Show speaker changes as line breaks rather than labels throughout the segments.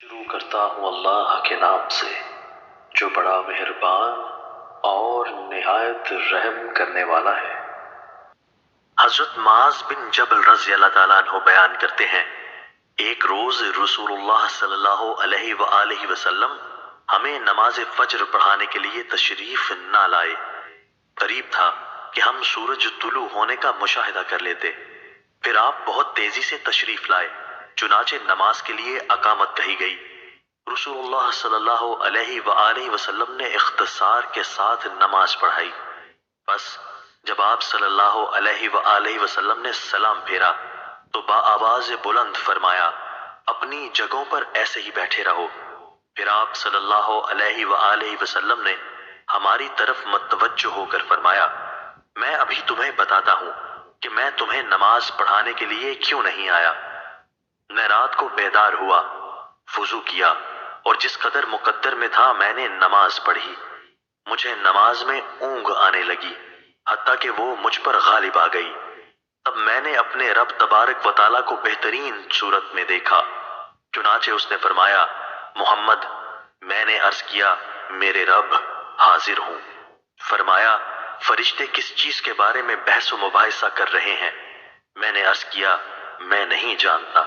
شروع کرتا ہوں اللہ کے نام سے جو بڑا مہربان اور نہایت رحم کرنے والا ہے۔ حضرت معاذ بن جبل رضی اللہ تعالیٰ عنہ بیان کرتے ہیں، ایک روز رسول اللہ صلی اللہ علیہ وآلہ وسلم ہمیں نماز فجر پڑھانے کے لیے تشریف نہ لائے۔ قریب تھا کہ ہم سورج طلوع ہونے کا مشاہدہ کر لیتے، پھر آپ بہت تیزی سے تشریف لائے، چنانچہ نماز کے لیے اقامت کہی گئی۔ رسول اللہ صلی اللہ علیہ وآلہ وسلم نے اختصار کے ساتھ نماز پڑھائی۔ بس جب آپ صلی اللہ علیہ وآلہ وسلم نے سلام پھیرا تو بآواز بلند فرمایا، اپنی جگہوں پر ایسے ہی بیٹھے رہو۔ پھر آپ صلی اللہ علیہ وآلہ وسلم نے ہماری طرف متوجہ ہو کر فرمایا، میں ابھی تمہیں بتاتا ہوں کہ میں تمہیں نماز پڑھانے کے لیے کیوں نہیں آیا۔ میں رات کو بیدار ہوا، وضو کیا اور جس قدر مقدر میں تھا میں نے نماز پڑھی۔ مجھے نماز میں اونگ آنے لگی، حتیٰ کہ وہ مجھ پر غالب آ گئی۔ تب میں نے اپنے رب تبارک و تعالیٰ کو بہترین صورت میں دیکھا، چنانچہ اس نے فرمایا، محمد۔ میں نے عرض کیا، میرے رب، حاضر ہوں۔ فرمایا، فرشتے کس چیز کے بارے میں بحث و مباحثہ کر رہے ہیں؟ میں نے عرض کیا، میں نہیں جانتا۔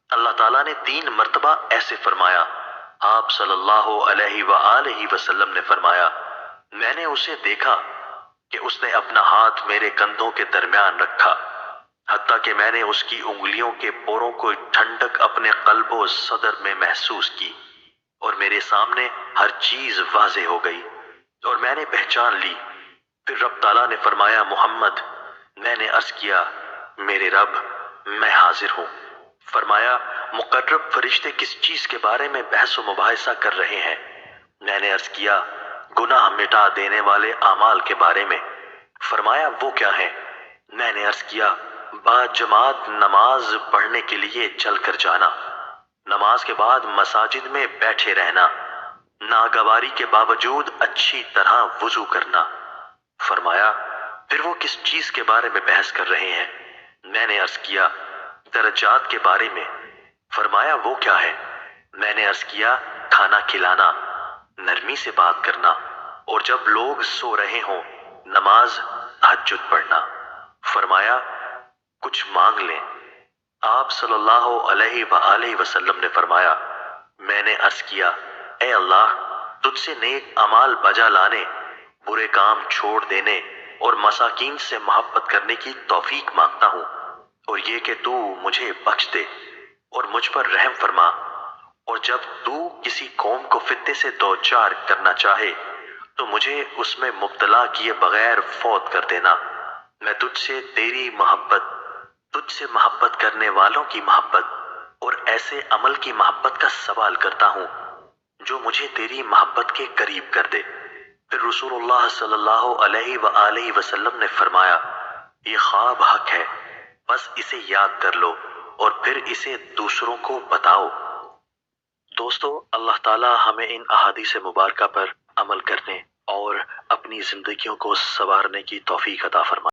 اللہ تعالیٰ نے 3 مرتبہ ایسے فرمایا۔ آپ صلی اللہ علیہ وآلہ وسلم نے فرمایا، میں نے اسے دیکھا کہ اس نے اپنا ہاتھ میرے کندھوں کے درمیان رکھا، حتیٰ کہ میں نے اس کی انگلیوں کے پوروں کو ٹھنڈک اپنے قلب و صدر میں محسوس کی، اور میرے سامنے ہر چیز واضح ہو گئی اور میں نے پہچان لی۔ پھر رب تعالیٰ نے فرمایا، محمد۔ میں نے عرض کیا، میرے رب، میں حاضر ہوں۔ فرمایا، مقرب فرشتے کس چیز کے بارے میں بحث و مباحثہ کر رہے ہیں؟ میں نے عرض کیا، گناہ مٹا دینے والے اعمال کے بارے میں۔ فرمایا، وہ کیا ہیں؟ میں نے عرض کیا، با جماعت نماز پڑھنے کے لیے چل کر جانا، نماز کے بعد مساجد میں بیٹھے رہنا، ناگواری کے باوجود اچھی طرح وضو کرنا۔ فرمایا، پھر وہ کس چیز کے بارے میں بحث کر رہے ہیں؟ میں نے عرض کیا، درجات کے بارے میں۔ فرمایا، وہ کیا ہے؟ میں نے عرض کیا، کھانا کھلانا، نرمی سے بات کرنا، اور جب لوگ سو رہے ہوں نماز تہجد پڑھنا۔ فرمایا، کچھ مانگ لیں۔ آپ صلی اللہ علیہ وآلہ وسلم نے فرمایا، میں نے عرض کیا، اے اللہ، تجھ سے نیک اعمال بجا لانے، برے کام چھوڑ دینے اور مساکین سے محبت کرنے کی توفیق مانگتا ہوں، اور یہ کہ تو مجھے بخش دے اور مجھ پر رحم فرما، اور جب تو کسی قوم کو فتنے سے دوچار کرنا چاہے تو مجھے اس میں مبتلا کیے بغیر فوت کر دینا۔ میں تجھ سے تیری محبت، تجھ سے محبت کرنے والوں کی محبت اور ایسے عمل کی محبت کا سوال کرتا ہوں جو مجھے تیری محبت کے قریب کر دے۔ پھر رسول اللہ صلی اللہ علیہ وآلہ وسلم نے فرمایا، یہ خواب حق ہے، بس اسے یاد کر لو اور پھر اسے دوسروں کو بتاؤ۔ دوستو، اللہ تعالیٰ ہمیں ان احادیث مبارکہ پر عمل کرنے اور اپنی زندگیوں کو سنوارنے کی توفیق عطا فرمائے۔